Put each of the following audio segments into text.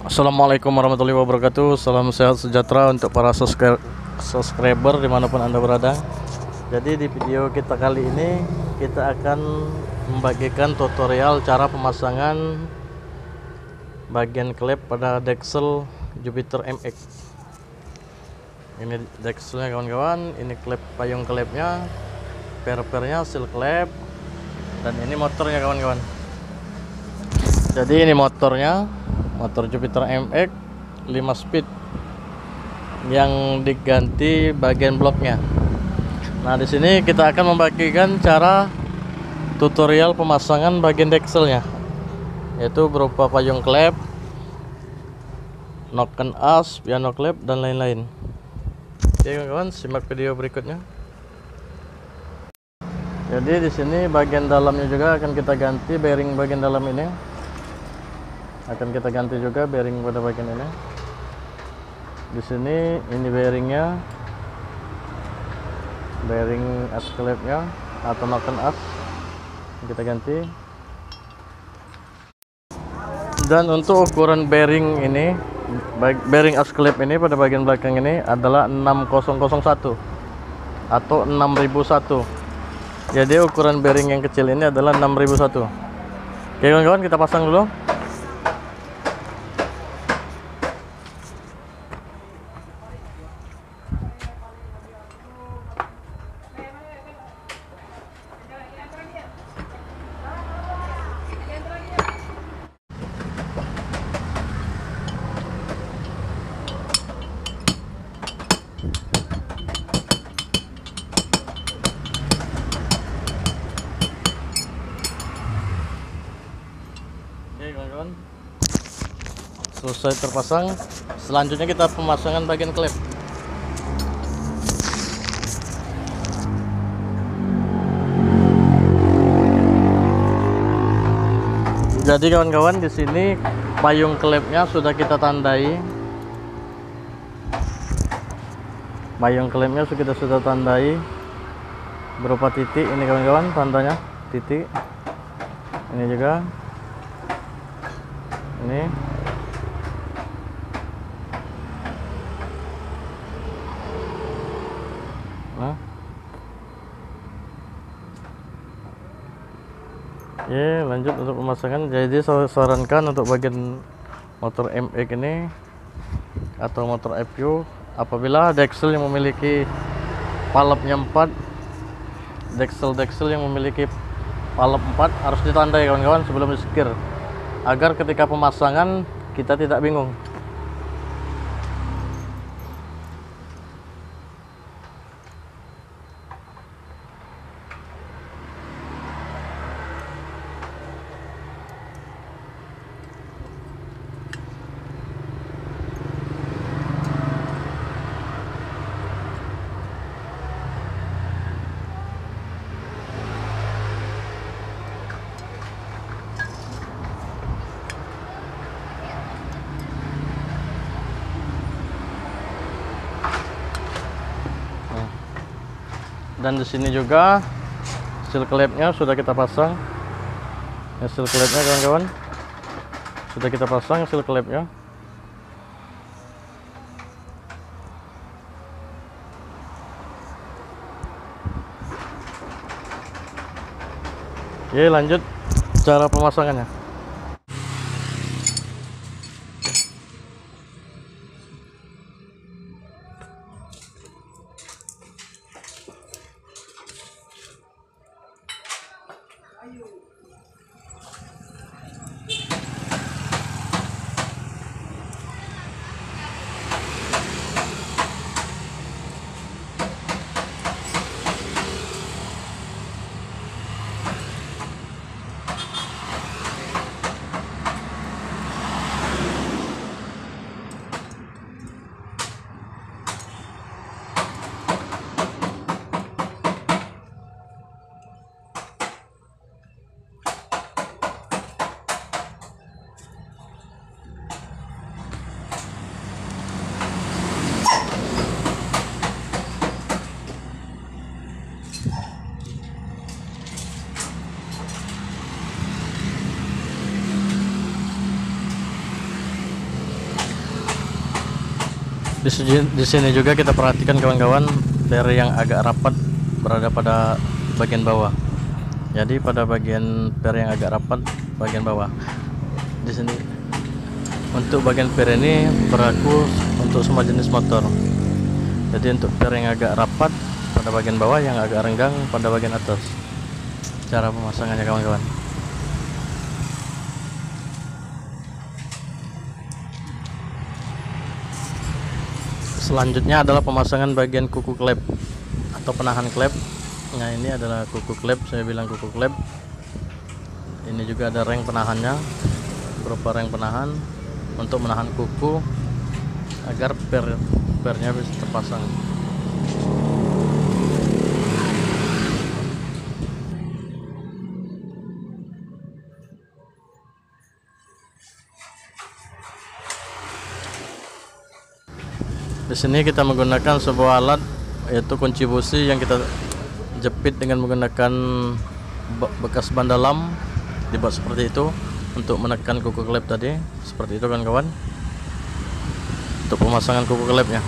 Assalamualaikum warahmatullahi wabarakatuh. Salam sehat sejahtera untuk para subscriber dimanapun Anda berada. Jadi di video kita kali ini kita akan membagikan tutorial cara pemasangan bagian klep pada Dexel Jupiter MX. Ini Dexelnya kawan-kawan, ini klep payung klepnya, per-pernya seal klep, dan ini motornya kawan-kawan. Jadi ini motor Jupiter MX 5 speed yang diganti bagian bloknya. Nah, di sini kita akan membagikan cara tutorial pemasangan bagian dexelnya, yaitu berupa payung klep, noken as, piano klep, dan lain-lain. Oke kawan-kawan, simak video berikutnya. Jadi di sini bagian dalamnya juga akan kita ganti, bearing bagian dalam ini akan kita ganti juga, bearing pada bagian ini. Di sini ini bearingnya, bearing as klepnya atau noken as kita ganti. Dan untuk ukuran bearing ini, bearing as klep ini pada bagian belakang ini adalah 6001 atau 6001. Jadi ukuran bearing yang kecil ini adalah 6001. Oke kawan-kawan, kita pasang dulu. Kawan-kawan, selesai terpasang. Selanjutnya kita pemasangan bagian klep. Jadi kawan-kawan, di sini payung klepnya sudah kita tandai. Payung klepnya sudah tandai berupa titik ini kawan-kawan, tandanya titik. Ini juga. Ini nah, oke, lanjut untuk pemasangan. Jadi saya sarankan untuk bagian motor MX ini atau motor FU, apabila Dexel yang memiliki palepnya 4, Dexel yang memiliki palep 4 harus ditandai kawan-kawan sebelum disekir, agar ketika pemasangan kita tidak bingung. Dan di sini juga seal klepnya sudah kita pasang. Ya, seal klepnya kawan-kawan sudah kita pasang, seal klepnya. Oke, lanjut cara pemasangannya. Di sini juga kita perhatikan kawan-kawan, per yang agak rapat berada pada bagian bawah. Jadi pada bagian per yang agak rapat bagian bawah. Di sini untuk bagian per ini berlaku untuk semua jenis motor. Jadi untuk per yang agak rapat pada bagian bawah, yang agak renggang pada bagian atas. Cara pemasangannya kawan-kawan. Selanjutnya adalah pemasangan bagian kuku klep atau penahan klep. Nah, ini adalah kuku klep, saya bilang kuku klep. Ini juga ada reng penahannya, berupa reng penahan untuk menahan kuku agar pernya bisa terpasang. Di sini kita menggunakan sebuah alat, yaitu kunci busi yang kita jepit dengan menggunakan bekas ban dalam, dibuat seperti itu untuk menekan kuku klep tadi, seperti itu kawan-kawan. Untuk pemasangan kuku klepnya.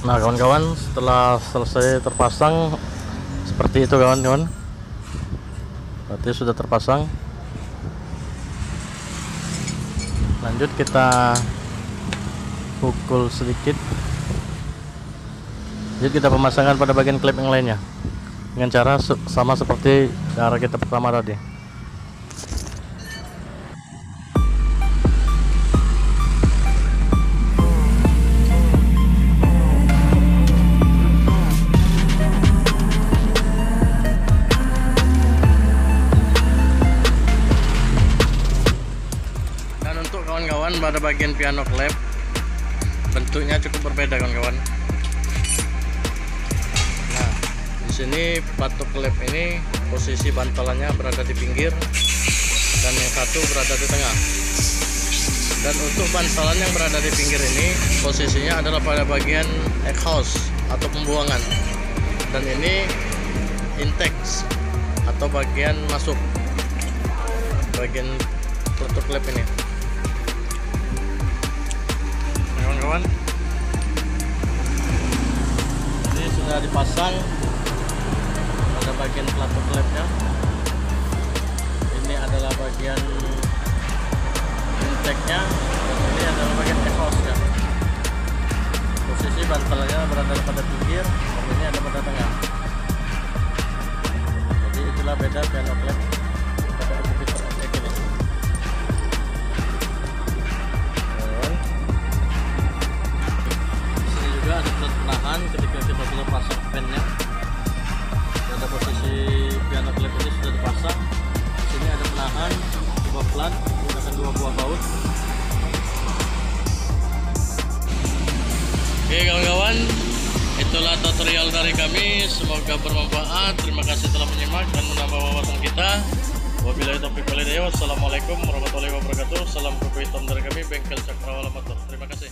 Nah kawan-kawan, setelah selesai terpasang seperti itu kawan-kawan, berarti sudah terpasang. Lanjut kita pukul sedikit. Jadi kita pemasangan pada bagian klep yang lainnya dengan cara sama seperti cara kita pertama tadi. Dan untuk kawan-kawan pada bagian piano klep, bentuknya cukup berbeda kawan-kawan. Di sini patok klep ini posisi bantalannya berada di pinggir dan yang satu berada di tengah. Dan untuk bantalan yang berada di pinggir ini posisinya adalah pada bagian exhaust atau pembuangan, dan ini intake atau bagian masuk bagian patok klep ini. Nah, kawan-kawan, ini sudah dipasang pada bagian pelatuk klepnya. Ini adalah bagian intake-nya, dan ini adalah bagian exhaust-nya. Posisi bantalnya berada pada pinggir, dan ini ada pada tengah. Jadi itulah beda piano klep pada Jupiter X ini. Di sini juga ada penahan ketika kita sudah pasang fan-nya. Pada posisi piano klep ini sudah dipasang. Di sini ada penahan, sebuah plat menggunakan 2 buah baut. Oke kawan-kawan, itulah tutorial dari kami. Semoga bermanfaat. Terima kasih telah menyimak dan menambah wawasan kita. Wabillahi taufiq wal hidayah. Wassalamualaikum warahmatullahi wabarakatuh. Salam kuku hitam dari kami, Bengkel Cakrawala Motor. Terima kasih.